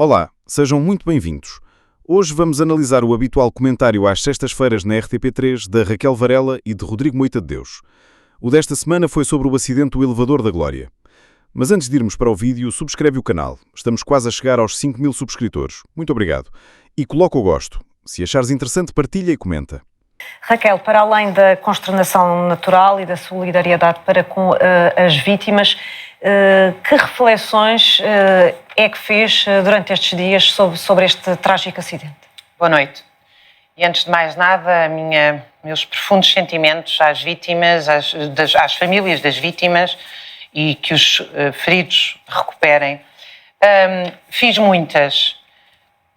Olá, sejam muito bem-vindos. Hoje vamos analisar o habitual comentário às sextas-feiras na RTP3 da Raquel Varela e de Rodrigo Moita de Deus. O desta semana foi sobre o acidente do elevador da Glória. Mas antes de irmos para o vídeo, subscreve o canal. Estamos quase a chegar aos 5.000 subscritores. Muito obrigado. E coloca o gosto. Se achares interessante, partilha e comenta. Raquel, para além da consternação natural e da solidariedade para com as vítimas, que reflexões é que fez durante estes dias sobre este trágico acidente? Boa noite. E antes de mais nada, meus profundos sentimentos às vítimas, às famílias das vítimas e que os feridos recuperem. Fiz muitas.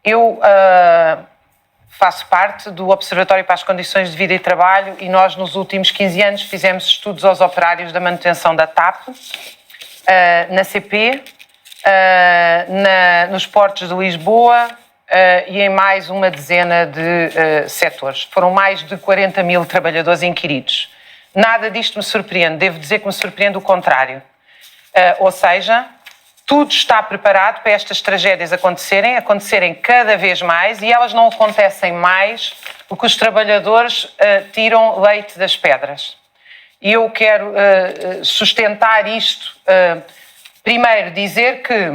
Eu faço parte do Observatório para as Condições de Vida e Trabalho e nós, nos últimos 15 anos, fizemos estudos aos operários da manutenção da TAP, na CP, nos portos de Lisboa e em mais uma dezena de setores. Foram mais de 40.000 trabalhadores inquiridos. Nada disto me surpreende, devo dizer que me surpreende o contrário. Ou seja, tudo está preparado para estas tragédias acontecerem cada vez mais e elas não acontecem mais porque os trabalhadores tiram leite das pedras. E eu quero sustentar isto. Primeiro, dizer que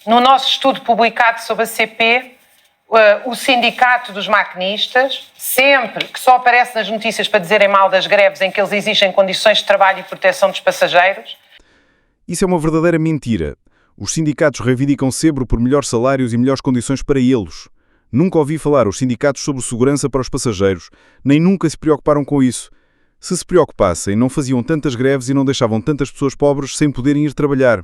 no nosso estudo publicado sobre a CP, o sindicato dos maquinistas, sempre que só aparece nas notícias para dizerem mal das greves em que eles exigem condições de trabalho e proteção dos passageiros. Isso é uma verdadeira mentira. Os sindicatos reivindicam sempre por melhores salários e melhores condições para eles. Nunca ouvi falar os sindicatos sobre segurança para os passageiros, nem nunca se preocuparam com isso. Se se preocupassem, não faziam tantas greves e não deixavam tantas pessoas pobres sem poderem ir trabalhar.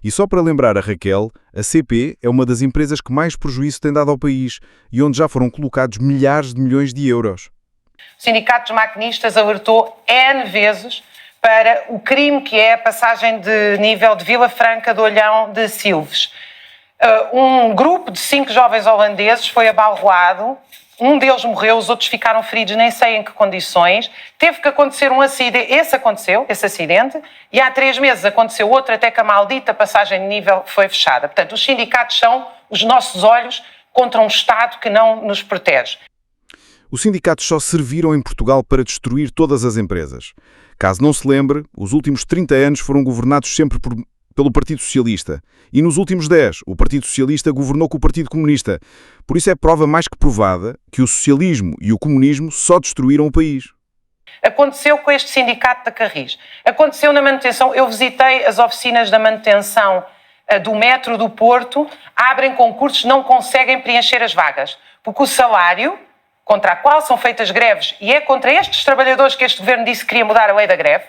E só para lembrar a Raquel, a CP é uma das empresas que mais prejuízo tem dado ao país e onde já foram colocados milhares de milhões de euros. O Sindicato dos Maquinistas alertou N vezes para o crime que é a passagem de nível de Vila Franca de Olhão de Silves. Um grupo de 5 jovens holandeses foi abalroado. Um deles morreu, os outros ficaram feridos, nem sei em que condições. Teve que acontecer um acidente, esse acidente, e há 3 meses aconteceu outro, até que a maldita passagem de nível foi fechada. Portanto, os sindicatos são os nossos olhos contra um Estado que não nos protege. Os sindicatos só serviram em Portugal para destruir todas as empresas. Caso não se lembre, os últimos 30 anos foram governados sempre pelo Partido Socialista. E nos últimos 10, o Partido Socialista governou com o Partido Comunista. Por isso é prova mais que provada que o socialismo e o comunismo só destruíram o país. Aconteceu com este sindicato da Carris. Aconteceu na manutenção. Eu visitei as oficinas da manutenção do metro do Porto. Abrem concursos, não conseguem preencher as vagas. Porque o salário contra a qual são feitas greves, e é contra estes trabalhadores que este governo disse que queria mudar a lei da greve.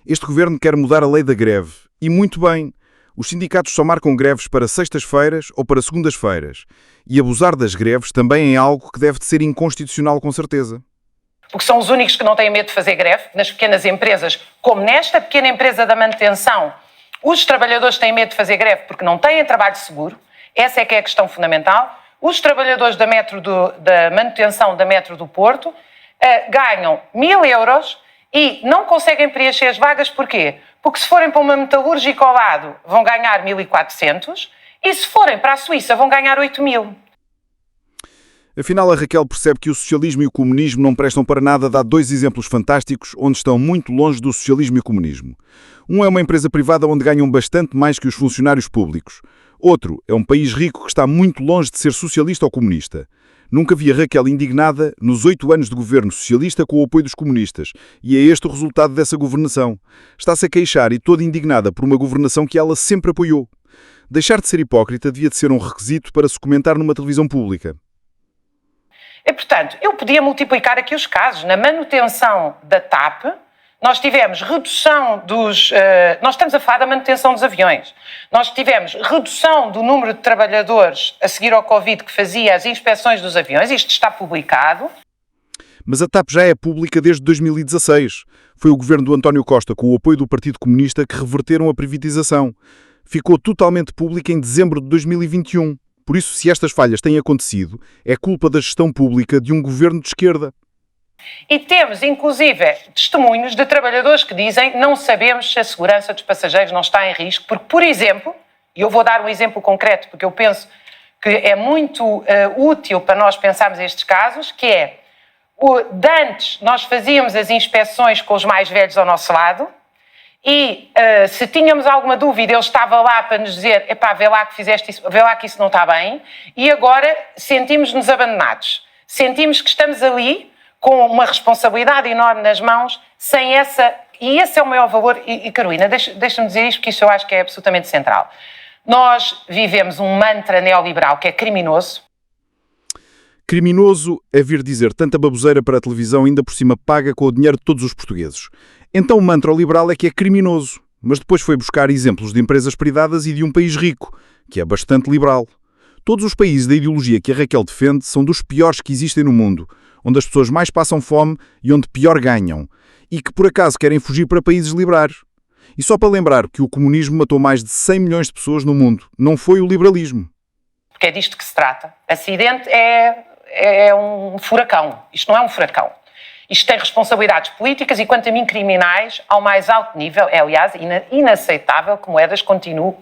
Este governo quer mudar a lei da greve. E muito bem. Os sindicatos só marcam greves para sextas-feiras ou para segundas-feiras. E abusar das greves também é algo que deve de ser inconstitucional, com certeza. Porque são os únicos que não têm medo de fazer greve. Nas pequenas empresas, como nesta pequena empresa da manutenção, os trabalhadores têm medo de fazer greve porque não têm trabalho seguro. Essa é que é a questão fundamental. Os trabalhadores da manutenção da metro do Porto ganham 1.000 euros e não conseguem preencher as vagas. Porquê? Porque se forem para uma metalúrgica ao lado vão ganhar 1.400 e se forem para a Suíça vão ganhar 8.000. Afinal, a Raquel percebe que o socialismo e o comunismo não prestam para nada, dá 2 exemplos fantásticos onde estão muito longe do socialismo e comunismo. Um é uma empresa privada onde ganham bastante mais que os funcionários públicos. Outro é um país rico que está muito longe de ser socialista ou comunista. Nunca vi a Raquel indignada nos 8 anos de governo socialista com o apoio dos comunistas. E é este o resultado dessa governação. Está-se a queixar e toda indignada por uma governação que ela sempre apoiou. Deixar de ser hipócrita devia de ser um requisito para se comentar numa televisão pública. E, portanto, eu podia multiplicar aqui os casos. Na manutenção da TAP, nós tivemos redução nós estamos a falar da manutenção dos aviões. Nós tivemos redução do número de trabalhadores a seguir ao Covid que fazia as inspeções dos aviões. Isto está publicado. Mas a TAP já é pública desde 2016. Foi o governo do António Costa, com o apoio do Partido Comunista, que reverteram a privatização. Ficou totalmente pública em dezembro de 2021. Por isso, se estas falhas têm acontecido, é culpa da gestão pública de um governo de esquerda. E temos, inclusive, testemunhos de trabalhadores que dizem não sabemos se a segurança dos passageiros não está em risco, porque, por exemplo, E eu vou dar um exemplo concreto, porque eu penso que é muito útil para nós pensarmos estes casos, que é, de antes nós fazíamos as inspeções com os mais velhos ao nosso lado e se tínhamos alguma dúvida, ele estava lá para nos dizer, epá, vê lá que fizeste isso, vê lá que isso não está bem, e agora sentimos-nos abandonados. Sentimos que estamos ali com uma responsabilidade enorme nas mãos, sem essa... E esse é o maior valor. E Carolina, deixa-me dizer isto, porque isso eu acho que é absolutamente central. Nós vivemos um mantra neoliberal que é criminoso. Criminoso é vir dizer tanta baboseira para a televisão, ainda por cima paga com o dinheiro de todos os portugueses. Então o mantra liberal é que é criminoso, mas depois foi buscar exemplos de empresas privadas e de um país rico, que é bastante liberal. Todos os países da ideologia que a Raquel defende são dos piores que existem no mundo, onde as pessoas mais passam fome e onde pior ganham, e que por acaso querem fugir para países liberais. E só para lembrar que o comunismo matou mais de 100 milhões de pessoas no mundo, não foi o liberalismo. Porque é disto que se trata. Acidente é um furacão. Isto não é um furacão. Isto tem responsabilidades políticas e, quanto a mim, criminais ao mais alto nível. É, aliás, inaceitável que Moedas continue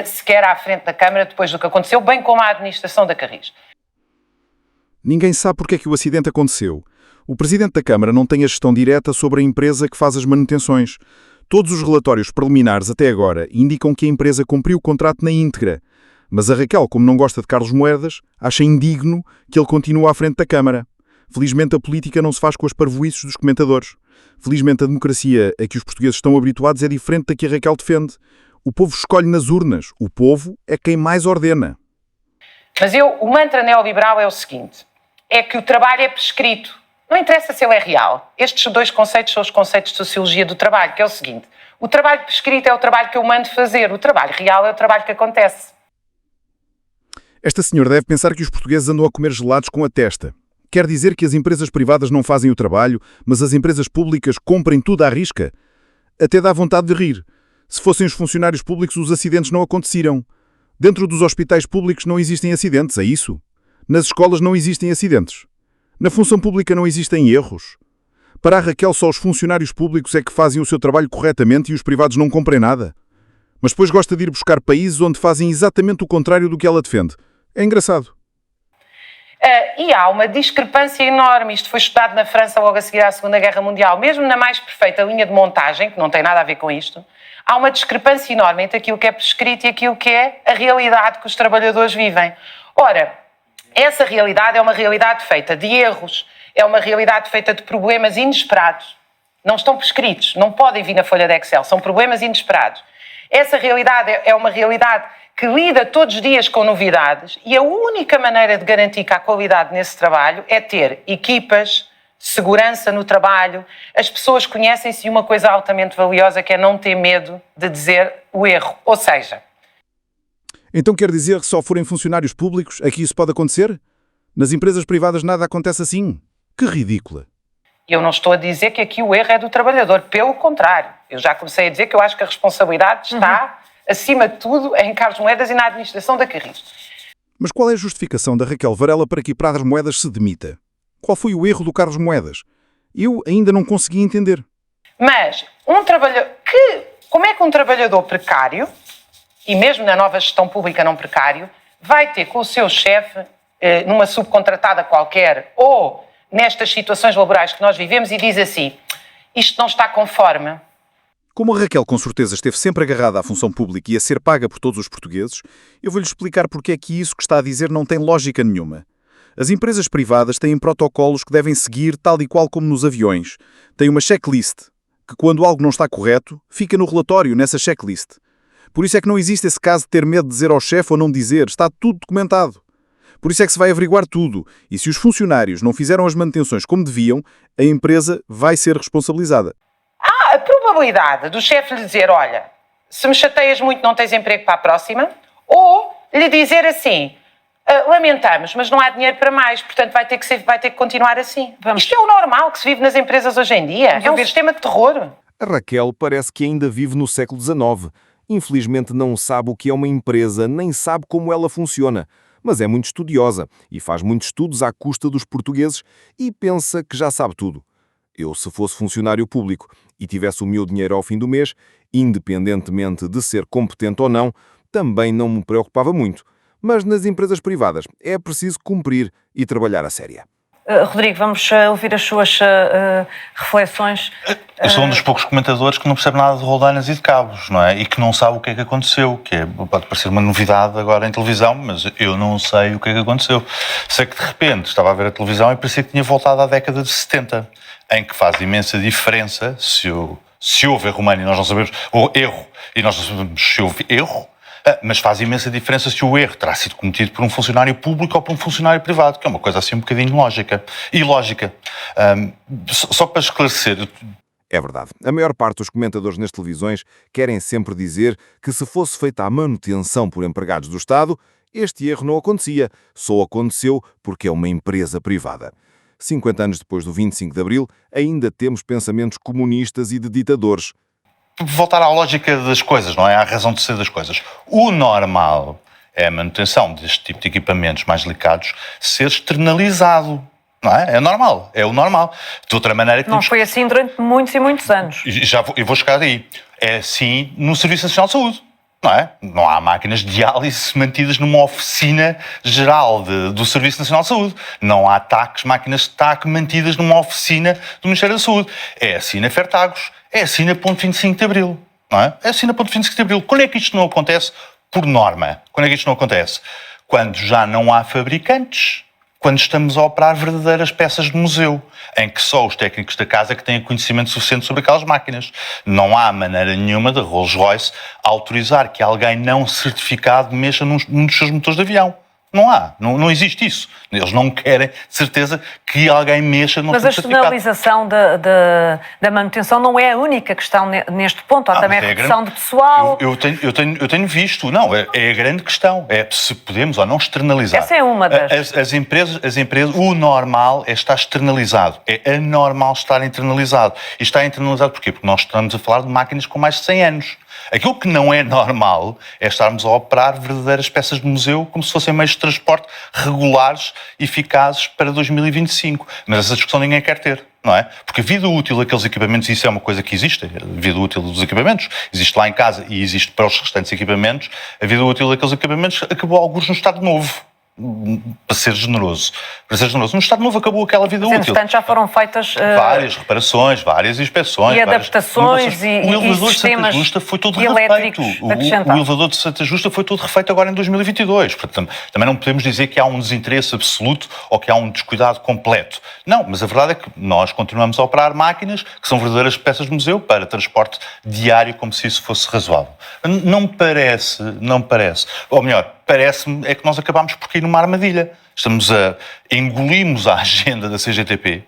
sequer à frente da Câmara depois do que aconteceu, bem como a administração da Carris. Ninguém sabe porque é que o acidente aconteceu. O Presidente da Câmara não tem a gestão direta sobre a empresa que faz as manutenções. Todos os relatórios preliminares até agora indicam que a empresa cumpriu o contrato na íntegra. Mas a Raquel, como não gosta de Carlos Moedas, acha indigno que ele continue à frente da Câmara. Felizmente a política não se faz com as parvoíces dos comentadores. Felizmente a democracia a que os portugueses estão habituados é diferente da que a Raquel defende. O povo escolhe nas urnas. O povo é quem mais ordena. Mas o mantra neoliberal é o seguinte, é que o trabalho é prescrito. Não interessa se ele é real. Estes dois conceitos são os conceitos de sociologia do trabalho, que é o seguinte, o trabalho prescrito é o trabalho que eu mando fazer, o trabalho real é o trabalho que acontece. Esta senhora deve pensar que os portugueses andam a comer gelados com a testa. Quer dizer que as empresas privadas não fazem o trabalho, mas as empresas públicas comprem tudo à risca? Até dá vontade de rir. Se fossem os funcionários públicos, os acidentes não aconteceriam. Dentro dos hospitais públicos não existem acidentes, é isso? Nas escolas não existem acidentes. Na função pública não existem erros. Para a Raquel, só os funcionários públicos é que fazem o seu trabalho corretamente e os privados não cumprem nada. Mas depois gosta de ir buscar países onde fazem exatamente o contrário do que ela defende. É engraçado. E há uma discrepância enorme. Isto foi estudado na França logo a seguir à Segunda Guerra Mundial. Mesmo na mais perfeita linha de montagem, que não tem nada a ver com isto, há uma discrepância enorme entre aquilo que é prescrito e aquilo que é a realidade que os trabalhadores vivem. Ora, essa realidade é uma realidade feita de erros, é uma realidade feita de problemas inesperados. Não estão prescritos, não podem vir na folha de Excel, são problemas inesperados. Essa realidade é uma realidade que lida todos os dias com novidades e a única maneira de garantir que há qualidade nesse trabalho é ter equipas, segurança no trabalho, as pessoas conhecem-se e uma coisa altamente valiosa que é não ter medo de dizer o erro. Ou seja... Então quer dizer que só forem funcionários públicos é que isso pode acontecer? Nas empresas privadas nada acontece assim? Que ridícula! Eu não estou a dizer que aqui o erro é do trabalhador, pelo contrário. Eu já comecei a dizer que eu acho que a responsabilidade está, acima de tudo, em Carlos Moedas e na administração da Carris. Mas qual é a justificação da Raquel Varela para que Carlos Moedas se demita? Qual foi o erro do Carlos Moedas? Eu ainda não consegui entender. Mas como é que um trabalhador precário, e mesmo na nova gestão pública não precário, vai ter com o seu chefe, numa subcontratada qualquer, ou nestas situações laborais que nós vivemos, e diz assim, isto não está conforme. Como a Raquel com certeza esteve sempre agarrada à função pública e a ser paga por todos os portugueses, eu vou-lhe explicar porque é que isso que está a dizer não tem lógica nenhuma. As empresas privadas têm protocolos que devem seguir tal e qual como nos aviões. Têm uma checklist, que quando algo não está correto, fica no relatório, nessa checklist. Por isso é que não existe esse caso de ter medo de dizer ao chefe ou não dizer, está tudo documentado. Por isso é que se vai averiguar tudo, e se os funcionários não fizeram as manutenções como deviam, a empresa vai ser responsabilizada. Há a probabilidade do chefe lhe dizer, olha, se me chateias muito não tens emprego para a próxima, ou lhe dizer assim, lamentamos, mas não há dinheiro para mais, portanto vai ter que continuar assim. Isto é o normal que se vive nas empresas hoje em dia, é um sistema de terror. A Raquel parece que ainda vive no século XIX. Infelizmente não sabe o que é uma empresa, nem sabe como ela funciona. Mas é muito estudiosa e faz muitos estudos à custa dos portugueses e pensa que já sabe tudo. Eu, se fosse funcionário público e tivesse o meu dinheiro ao fim do mês, independentemente de ser competente ou não, também não me preocupava muito. Mas nas empresas privadas é preciso cumprir e trabalhar a séria. Rodrigo, vamos ouvir as suas reflexões. Eu sou um dos poucos comentadores que não percebe nada de roldeinas e de cabos, não é? E que não sabe o que é que aconteceu, pode parecer uma novidade agora em televisão, mas eu não sei o que é que aconteceu. Sei que de repente estava a ver a televisão e parecia que tinha voltado à década de 70, em que faz imensa diferença se houve erro humano e nós não sabemos, ou erro, e nós não sabemos se houve erro, mas faz imensa diferença se o erro terá sido cometido por um funcionário público ou por um funcionário privado, que é uma coisa assim um bocadinho lógica. Ilógica. Só para esclarecer... É verdade. A maior parte dos comentadores nas televisões querem sempre dizer que se fosse feita a manutenção por empregados do Estado, este erro não acontecia. Só aconteceu porque é uma empresa privada. 50 anos depois do 25 de Abril, ainda temos pensamentos comunistas e de ditadores. Voltar à lógica das coisas, não é? À razão de ser das coisas. O normal é a manutenção deste tipo de equipamentos mais delicados ser externalizado. Não é? É normal. É o normal. De outra maneira... Não foi assim durante muitos e muitos anos. Eu vou chegar aí. É assim no Serviço Nacional de Saúde. Não é? Não há máquinas de diálise mantidas numa oficina geral do Serviço Nacional de Saúde. Não há máquinas de TAC mantidas numa oficina do Ministério da Saúde. É assim na Fertagos. É assim na Ponte 25 de Abril. Não é? É assim na Ponte 25 de Abril. Quando é que isto não acontece? Por norma. Quando é que isto não acontece? Quando já não há fabricantes. Quando estamos a operar verdadeiras peças de museu, em que só os técnicos da casa que têm conhecimento suficiente sobre aquelas máquinas. Não há maneira nenhuma da Rolls-Royce autorizar que alguém não certificado mexa num dos seus motores de avião. Não há, não existe isso. Eles não querem, de certeza, que alguém mexa num Mas a certificado. externalização da manutenção não é a única questão neste ponto. Há também a redução de pessoal. Eu tenho visto. Não, é a grande questão. É se podemos ou não externalizar. Essa é uma das... As empresas, o normal é estar externalizado. É anormal estar internalizado. E está internalizado porquê? Porque nós estamos a falar de máquinas com mais de 100 anos. Aquilo que não é normal é estarmos a operar verdadeiras peças de museu como se fossem meios de transporte regulares e eficazes para 2025. Mas essa discussão ninguém quer ter, não é? Porque a vida útil daqueles equipamentos, isso é uma coisa que existe, a vida útil dos equipamentos, existe lá em casa e existe para os restantes equipamentos, a vida útil daqueles equipamentos acabou alguns no estado novo. Para ser generoso. No Estado Novo acabou aquela vida útil. Entretanto, já foram feitas... várias reparações, várias inspeções. E adaptações e O elevador de Santa Justa foi todo refeito. O elevador de Santa Justa foi todo refeito agora em 2022. Portanto, também não podemos dizer que há um desinteresse absoluto ou que há um descuidado completo. Não, mas a verdade é que nós continuamos a operar máquinas que são verdadeiras peças de museu para transporte diário, como se isso fosse razoável. Não me parece. Ou melhor, parece-me é que nós acabámos por cair numa armadilha. Engolimos a agenda da CGTP.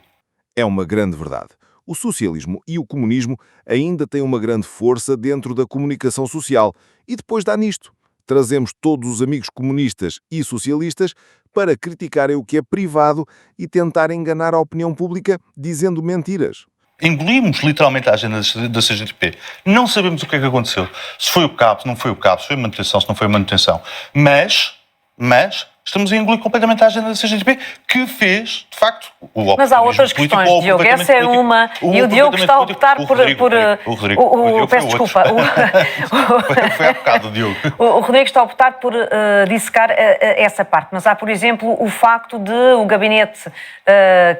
É uma grande verdade. O socialismo e o comunismo ainda têm uma grande força dentro da comunicação social. E depois dá nisto. Trazemos todos os amigos comunistas e socialistas para criticarem o que é privado e tentar enganar a opinião pública dizendo mentiras. Engolimos literalmente a agenda da CGTP. Não sabemos o que é que aconteceu. Se foi o cabo, se não foi o cabo, se foi a manutenção, se não foi a manutenção. Mas estamos a engolir completamente a agenda da CGTP, que fez, de facto, o Mas há outras questões, Diogo. Essa é uma. E o Diogo está a optar por... Peço desculpa. Foi há bocado o Diogo. O Rodrigo está a optar por dissecar essa parte. Mas há, por exemplo, o facto de o gabinete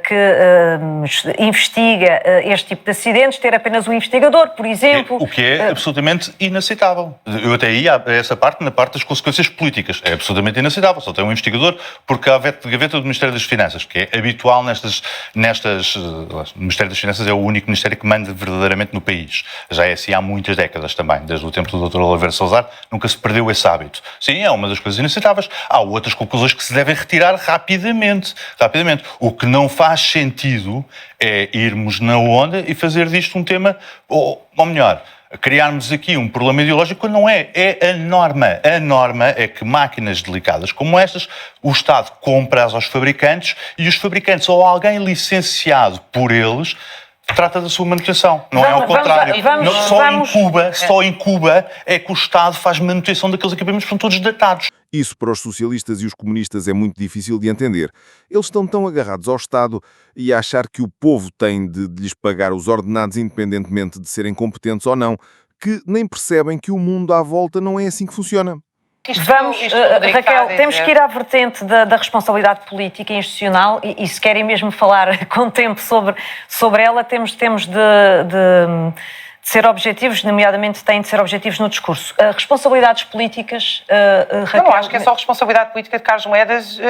que investiga este tipo de acidentes ter apenas um investigador, por exemplo. O que é absolutamente inaceitável. Eu até ia a essa parte, na parte das consequências políticas. É absolutamente inaceitável. Só tem um investigador porque há gaveta do Ministério das Finanças, que é habitual nestas... O Ministério das Finanças é o único ministério que manda verdadeiramente no país. Já é assim há muitas décadas também. Desde o tempo do Dr. Oliveira Salazar nunca se perdeu esse hábito. Sim, é uma das coisas inaceitáveis. Há outras conclusões que se devem retirar rapidamente. O que não faz sentido é irmos na onda e fazer disto um tema, ou melhor, criarmos aqui um problema ideológico quando não é. É a norma. A norma é que máquinas delicadas como estas, o Estado compra-as aos fabricantes e os fabricantes ou alguém licenciado por eles trata da sua manutenção. Não é ao contrário. Só em Cuba é que o Estado faz manutenção daqueles equipamentos que são todos datados. Isso para os socialistas e os comunistas é muito difícil de entender. Eles estão tão agarrados ao Estado e a achar que o povo tem de lhes pagar os ordenados independentemente de serem competentes ou não, que nem percebem que o mundo à volta não é assim que funciona. Vamos, isto que o Rodrigo está a Raquel, dizer. temos que ir à vertente da responsabilidade política e institucional e se querem mesmo falar com tempo sobre ela, temos de ser objetivos, nomeadamente têm de ser objetivos no discurso. Responsabilidades políticas, Raquel... Eu não acho que é só responsabilidade política de Carlos Moedas,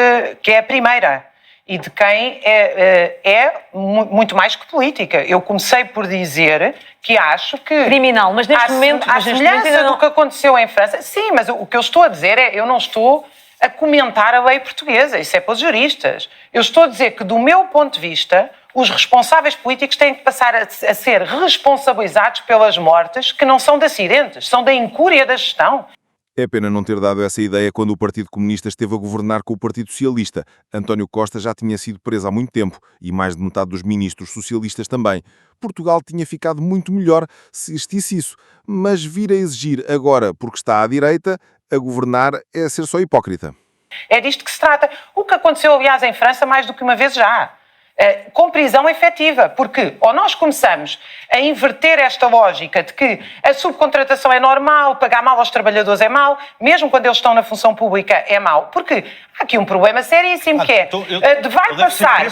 que é a primeira, e de quem é muito mais que política. Eu comecei por dizer que acho que... Criminal, mas neste momento... À semelhança do que aconteceu em França... Sim, mas o que eu estou a dizer é, eu não estou a comentar a lei portuguesa, isso é para os juristas. Eu estou a dizer que, do meu ponto de vista, os responsáveis políticos têm que passar a ser responsabilizados pelas mortes que não são de acidentes, são da incúria da gestão. É pena não ter dado essa ideia quando o Partido Comunista esteve a governar com o Partido Socialista. António Costa já tinha sido preso há muito tempo e mais de metade dos ministros socialistas também. Portugal tinha ficado muito melhor se existisse isso. Mas vir a exigir agora, porque está à direita, a governar é ser só hipócrita. É disto que se trata. O que aconteceu, aliás, em França mais do que uma vez já. Com prisão efetiva, porque ou nós começamos a inverter esta lógica de que a subcontratação é normal, pagar mal aos trabalhadores é mau, mesmo quando eles estão na função pública é mau, porque há aqui um problema seríssimo que é, vai passar,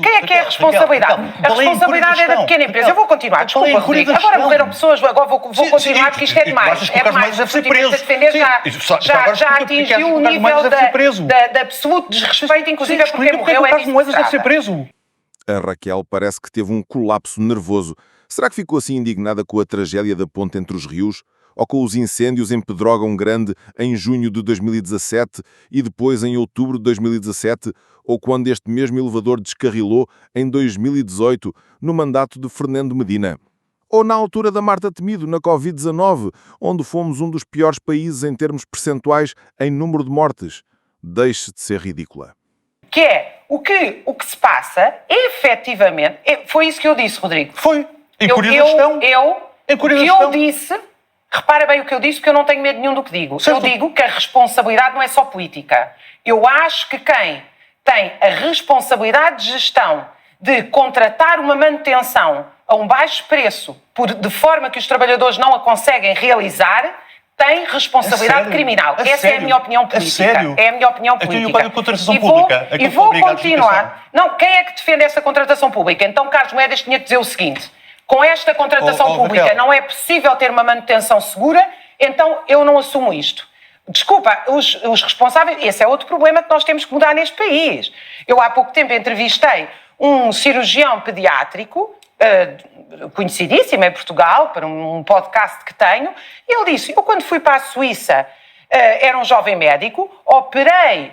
quem é que é a responsabilidade? A responsabilidade é da pequena empresa. Eu vou continuar, desculpa, Rodrigo, agora morreram pessoas, agora vou continuar porque isto é demais, a política a defender já atingiu o nível de absoluto desrespeito, inclusive porque morreu é Moedas deve ser preso. A Raquel parece que teve um colapso nervoso. Será que ficou assim indignada com a tragédia da ponte entre os rios? Ou com os incêndios em Pedrógão Grande em junho de 2017 e depois em outubro de 2017? Ou quando este mesmo elevador descarrilou em 2018 no mandato de Fernando Medina? Ou na altura da Marta Temido, na Covid-19, onde fomos um dos piores países em termos percentuais em número de mortes? Deixe de ser ridícula. Que é o que se passa, efetivamente, foi isso que eu disse, Rodrigo. Foi. Incúria da gestão. Eu disse, repara bem o que eu disse, porque eu não tenho medo nenhum do que digo. Certo. Eu digo que a responsabilidade não é só política. Eu acho que quem tem a responsabilidade de gestão de contratar uma manutenção a um baixo preço, de forma que os trabalhadores não a conseguem realizar, tem responsabilidade criminal. Essa é a minha opinião política. É a minha opinião política. E vou continuar. Não, quem é que defende essa contratação pública? Então Carlos Moedas tinha que dizer o seguinte: com esta contratação pública Raquel, não é possível ter uma manutenção segura, então eu não assumo isto. Desculpa, os responsáveis... Esse é outro problema que nós temos que mudar neste país. Eu há pouco tempo entrevistei um cirurgião pediátrico conhecidíssimo em Portugal, para um podcast que tenho, e ele disse, eu quando fui para a Suíça, era um jovem médico, operei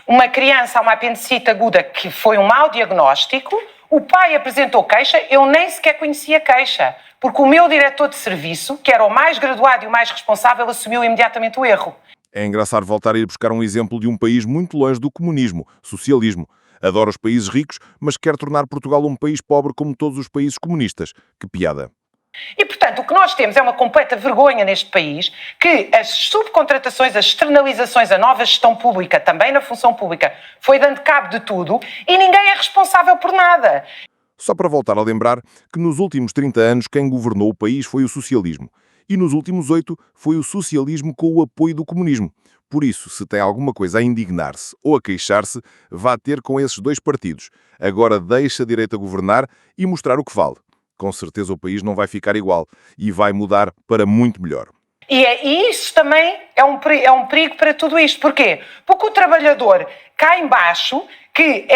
uma criança a uma apendicite aguda que foi um mau diagnóstico, o pai apresentou queixa, eu nem sequer conhecia a queixa, porque o meu diretor de serviço, que era o mais graduado e o mais responsável, assumiu imediatamente o erro. É engraçado voltar a ir buscar um exemplo de um país muito longe do comunismo, socialismo. Adora os países ricos, mas quer tornar Portugal um país pobre como todos os países comunistas. Que piada. E, portanto, o que nós temos é uma completa vergonha neste país, que as subcontratações, as externalizações, a nova gestão pública, também na função pública, foi dando cabo de tudo e ninguém é responsável por nada. Só para voltar a lembrar que nos últimos 30 anos quem governou o país foi o socialismo. E nos últimos 8 foi o socialismo com o apoio do comunismo. Por isso, se tem alguma coisa a indignar-se ou a queixar-se, vá ter com esses dois partidos. Agora deixa a direita governar e mostrar o que vale. Com certeza o país não vai ficar igual e vai mudar para muito melhor. E isso também é um perigo para tudo isto. Porquê? Porque o trabalhador cá em baixo, que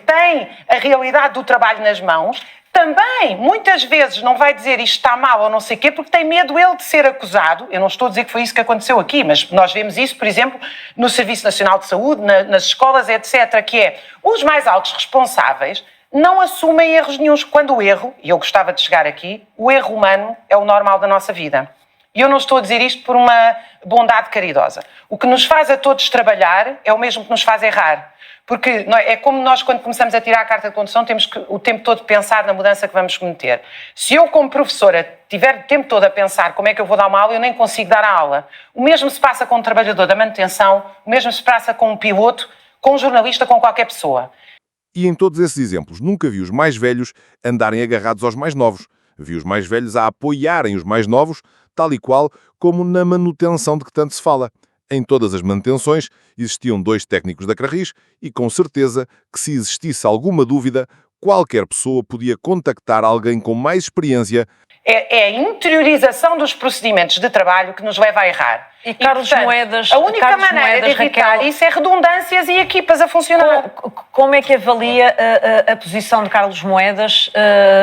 tem a realidade do trabalho nas mãos, também, muitas vezes, não vai dizer isto está mal ou não sei o quê, porque tem medo ele de ser acusado. Eu não estou a dizer que foi isso que aconteceu aqui, mas nós vemos isso, por exemplo, no Serviço Nacional de Saúde, nas escolas, etc., que é os mais altos responsáveis não assumem erros nenhuns. Quando o erro, e eu gostava de chegar aqui, o erro humano é o normal da nossa vida. E eu não estou a dizer isto por uma bondade caridosa. O que nos faz a todos trabalhar é o mesmo que nos faz errar. Porque é como nós, quando começamos a tirar a carta de condução, temos que o tempo todo pensar na mudança que vamos cometer. Se eu, como professora, tiver o tempo todo a pensar como é que eu vou dar uma aula, eu nem consigo dar a aula. O mesmo se passa com um trabalhador da manutenção, o mesmo se passa com um piloto, com um jornalista, com qualquer pessoa. E em todos esses exemplos, nunca vi os mais velhos andarem agarrados aos mais novos. Vi os mais velhos a apoiarem os mais novos, tal e qual como na manutenção de que tanto se fala. Em todas as manutenções existiam 2 técnicos da Carris e, com certeza, que se existisse alguma dúvida, qualquer pessoa podia contactar alguém com mais experiência. É a interiorização dos procedimentos de trabalho que nos leva a errar. E Carlos Moedas... A única Carlos maneira Moedas, de evitar Raquel, isso é redundâncias e equipas a funcionar. como é que avalia a posição de Carlos Moedas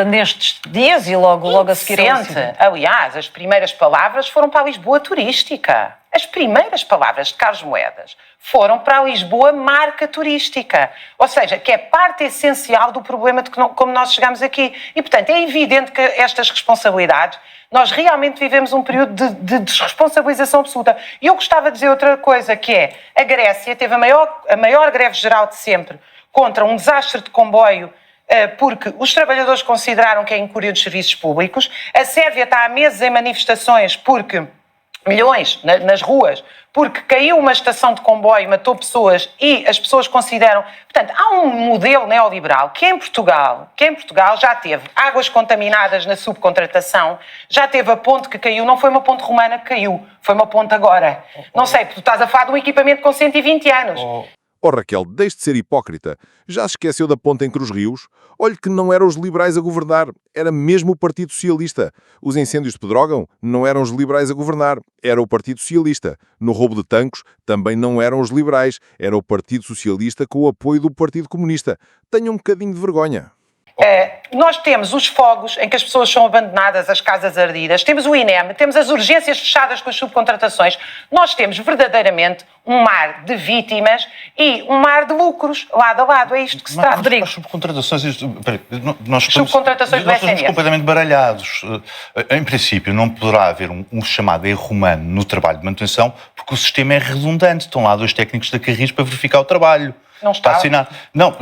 nestes dias e logo a seguir ao Indecente. incidente? Aliás, as primeiras palavras foram para a Lisboa turística. As primeiras palavras de Carlos Moedas foram para a Lisboa marca turística. Ou seja, que é parte essencial do problema de como nós chegamos aqui. E, portanto, é evidente que estas responsabilidades, nós realmente vivemos um período de desresponsabilização absoluta. E eu gostava de dizer outra coisa, que é, a Grécia teve a maior greve geral de sempre contra um desastre de comboio, porque os trabalhadores consideraram que é incúria dos serviços públicos. A Sérvia está há meses em manifestações porque... milhões nas ruas, porque caiu uma estação de comboio, matou pessoas e as pessoas consideram... Portanto, há um modelo neoliberal que em Portugal já teve águas contaminadas na subcontratação, já teve a ponte que caiu, não foi uma ponte romana que caiu, foi uma ponte agora. Não sei, porque tu estás a falar de um equipamento com 120 anos. Oh Raquel, deixe de ser hipócrita. Já se esqueceu da ponte em Cruz Rios? Olhe que não eram os liberais a governar, era mesmo o Partido Socialista. Os incêndios de Pedrógão não eram os liberais a governar, era o Partido Socialista. No roubo de Tancos também não eram os liberais, era o Partido Socialista com o apoio do Partido Comunista. Tenha um bocadinho de vergonha. Nós temos os fogos em que as pessoas são abandonadas, as casas ardidas, temos o INEM, temos as urgências fechadas com as subcontratações. Nós temos verdadeiramente um mar de vítimas e um mar de lucros, lado a lado. É isto que se trata. Rodrigo. As subcontratações, Subcontratações do nós estamos SNS. completamente baralhados. Em princípio, não poderá haver um chamado erro humano no trabalho de manutenção, porque o sistema é redundante. Estão lá 2 técnicos da Carris para verificar o trabalho. Não está assinado. Não,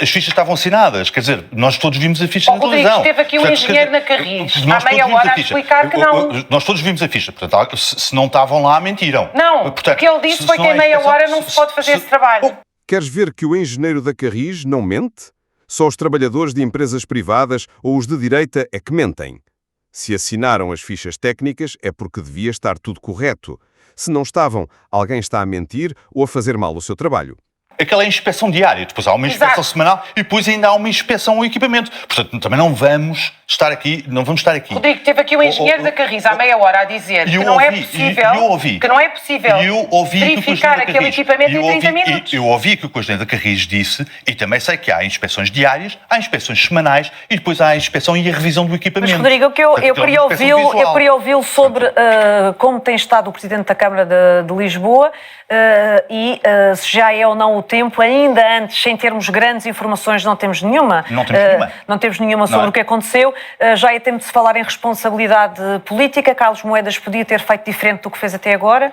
as fichas estavam assinadas. Quer dizer, nós todos vimos a ficha na Rodrigo, televisão. esteve aqui um engenheiro na Carris, há meia hora a explicar que não. Nós todos vimos a ficha. Portanto, se não estavam lá, mentiram. Não, portanto, o que ele disse foi que em meia hora não se pode fazer esse trabalho. Queres ver que o engenheiro da Carris não mente? Só os trabalhadores de empresas privadas ou os de direita é que mentem. Se assinaram as fichas técnicas é porque devia estar tudo correto. Se não estavam, alguém está a mentir ou a fazer mal o seu trabalho. Aquela é a inspeção diária, depois há uma inspeção semanal e depois ainda há uma inspeção ao equipamento. Portanto, também não vamos estar aqui. Rodrigo, teve aqui o engenheiro da Carris há meia hora a dizer que não é possível verificar aquele equipamento em 30 minutos. Eu ouvi que o engenheiro da Carris disse, e também sei que há inspeções diárias, há inspeções semanais e depois há a inspeção e a revisão do equipamento. Mas, Rodrigo, eu queria ouvi-lo sobre como tem estado o Presidente da Câmara de Lisboa e se já é ou não o tempo, ainda antes, sem termos grandes informações, não temos nenhuma. Não temos nenhuma sobre o que aconteceu. Já é tempo de se falar em responsabilidade política. Carlos Moedas podia ter feito diferente do que fez até agora?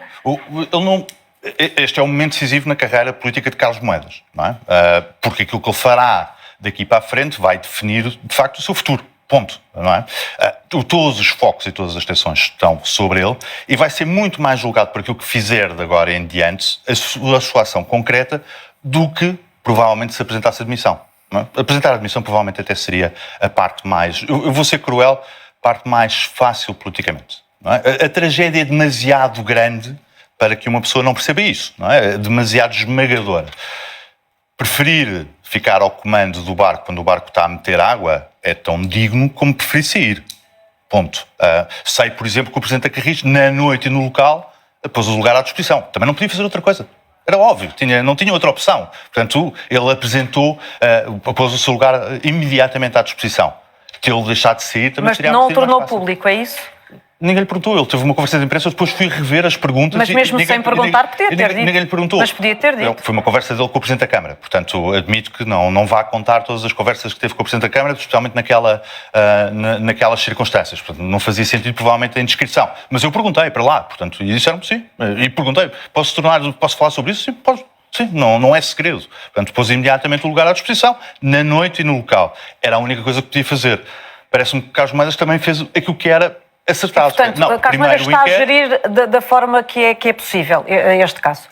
Este é um momento decisivo na carreira política de Carlos Moedas, não é? Porque aquilo que ele fará daqui para a frente vai definir, de facto, o seu futuro. Ponto, não é? Todos os focos e todas as atenções estão sobre ele e vai ser muito mais julgado por aquilo que fizer de agora em diante, a sua ação concreta, do que provavelmente se apresentasse a admissão. Não é? Apresentar a admissão provavelmente até seria a parte mais, eu vou ser cruel, parte mais fácil politicamente. Não é? A tragédia é demasiado grande para que uma pessoa não perceba isso, não é? É demasiado esmagadora. Preferir ficar ao comando do barco quando o barco está a meter água é tão digno como preferir sair. Ponto. Sei, por exemplo, que o Presidente da Carris, na noite e no local, pôs o lugar à disposição. Também não podia fazer outra coisa. Era óbvio, não tinha outra opção. Portanto, ele apresentou, pôs o seu lugar imediatamente à disposição. Tê-lo deixado de sair também seria mais fácil. Mas não o tornou público, é isso? Ninguém lhe perguntou, ele teve uma conversa de imprensa, depois fui rever as perguntas. Mas mesmo sem perguntar, podia ter dito. Ninguém lhe perguntou. Mas podia ter dito. Foi uma conversa dele com o Presidente da Câmara, portanto admito que não vá contar todas as conversas que teve com o Presidente da Câmara, especialmente naquelas circunstâncias. Portanto, não fazia sentido provavelmente a indiscrição. Mas eu perguntei para lá, portanto, e disseram-me sim. E perguntei, posso falar sobre isso? Sim, posso. Sim, não é segredo. Portanto, pôs imediatamente o lugar à disposição, na noite e no local. Era a única coisa que podia fazer. Parece-me que Carlos Moedas também fez aquilo que era acertado. Portanto, Carlos Moedas está a gerir da forma que é possível este caso.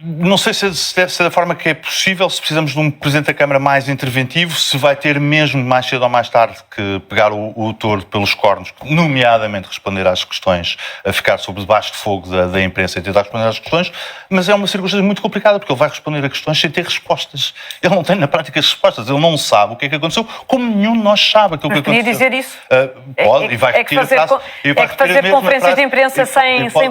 Não sei se é da forma que é possível, se precisamos de um Presidente da Câmara mais interventivo, se vai ter mesmo mais cedo ou mais tarde que pegar o touro pelos cornos, nomeadamente responder às questões, a ficar sob debaixo de fogo da imprensa e tentar responder às questões, mas é uma circunstância muito complicada, porque ele vai responder a questões sem ter respostas. Ele não tem na prática as respostas, ele não sabe o que é que aconteceu, como nenhum de nós sabe aquilo que aconteceu. Podia dizer isso? Pode, e vai repetir a frase. Fazer conferências de imprensa sem pode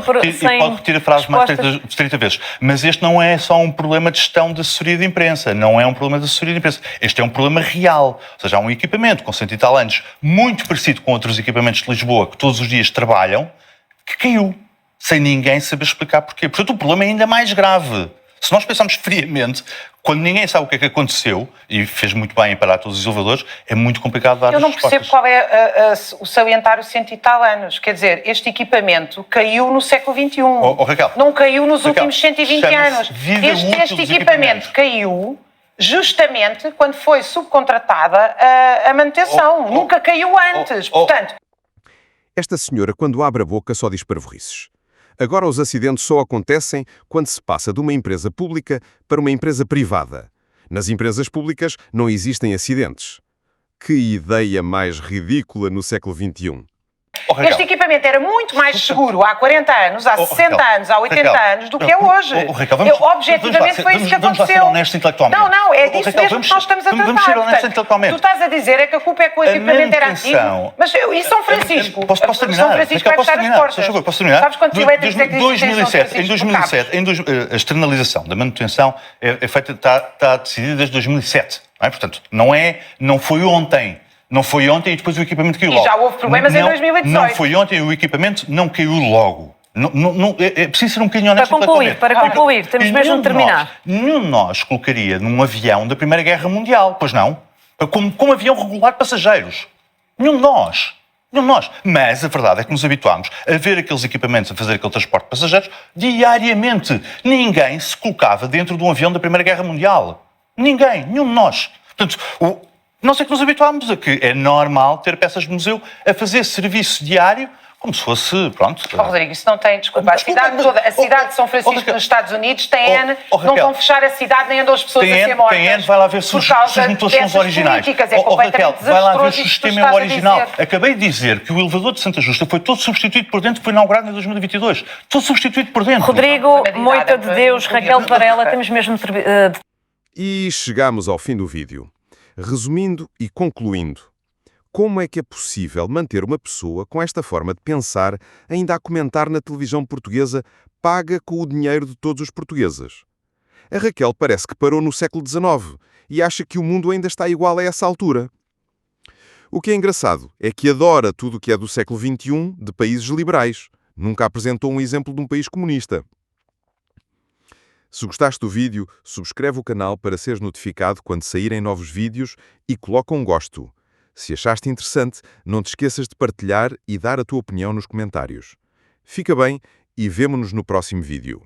repetir a frase mais de 30 vezes. Mas este não é só um problema de gestão de assessoria de imprensa, não é um problema de assessoria de imprensa. Este é um problema real. Ou seja, há um equipamento com 100 e tal anos, muito parecido com outros equipamentos de Lisboa, que todos os dias trabalham, que caiu, sem ninguém saber explicar porquê. Portanto, o problema é ainda mais grave. Se nós pensarmos friamente, quando ninguém sabe o que é que aconteceu, e fez muito bem em parar todos os elevadores, é muito complicado dar as respostas. Eu não percebo qual é o salientar os 100 e tal anos. Quer dizer, este equipamento caiu no século XXI. Raquel, não caiu nos últimos 120 anos. Este equipamento caiu justamente quando foi subcontratada a manutenção. Nunca caiu antes. Portanto... Esta senhora, quando abre a boca, só diz parvoíces. Agora os acidentes só acontecem quando se passa de uma empresa pública para uma empresa privada. Nas empresas públicas não existem acidentes. Que ideia mais ridícula no século XXI. Este equipamento era muito mais seguro há 40 anos, há 60 anos, há 80 anos do que é hoje. Objetivamente foi isso que aconteceu. Vamos ser honestos intelectualmente. Não, é disso mesmo que nós estamos a tratar. Vamos ser honestos intelectualmente. Tu estás a dizer é que a culpa é que o equipamento era antigo. Mas e São Francisco? Posso terminar? São Francisco vai fechar as portas. Posso terminar? Sabes quantos elétricos é que existem em São Francisco? Em 2007, a externalização da manutenção é feita, está decidida desde 2007. Não é? Portanto, não foi ontem. Não foi ontem e depois o equipamento caiu logo. E já houve problemas em 2018. Não foi ontem e o equipamento não caiu logo. É preciso ser um bocadinho honesto. Para concluir, temos mesmo de terminar. Nenhum de nós colocaria num avião da Primeira Guerra Mundial, pois não? Como avião regular de passageiros. Nenhum de nós. Mas a verdade é que nos habituámos a ver aqueles equipamentos, a fazer aquele transporte de passageiros diariamente. Ninguém se colocava dentro de um avião da Primeira Guerra Mundial. Ninguém, nenhum de nós. Portanto, nós é que nos habituámos a que é normal ter peças de museu a fazer serviço diário como se fosse, pronto... Rodrigo, isso não tem, desculpa, a cidade de São Francisco nos Estados Unidos tem N, não vão fechar a cidade nem andam as pessoas a ser mortas. Tem N, vai lá ver se os motores são os originais. Raquel, vai lá ver se o sistema é o original. Acabei de dizer que o elevador de Santa Justa foi todo substituído por dentro, foi inaugurado em 2022. Todo substituído por dentro. Rodrigo, moita de Deus, Raquel Varela, temos mesmo de... E chegamos ao fim do vídeo. Resumindo e concluindo, como é que é possível manter uma pessoa com esta forma de pensar ainda a comentar na televisão portuguesa paga com o dinheiro de todos os portugueses? A Raquel parece que parou no século XIX e acha que o mundo ainda está igual a essa altura. O que é engraçado é que adora tudo o que é do século XXI de países liberais. Nunca apresentou um exemplo de um país comunista. Se gostaste do vídeo, subscreve o canal para seres notificado quando saírem novos vídeos e coloca um gosto. Se achaste interessante, não te esqueças de partilhar e dar a tua opinião nos comentários. Fica bem e vemo-nos no próximo vídeo.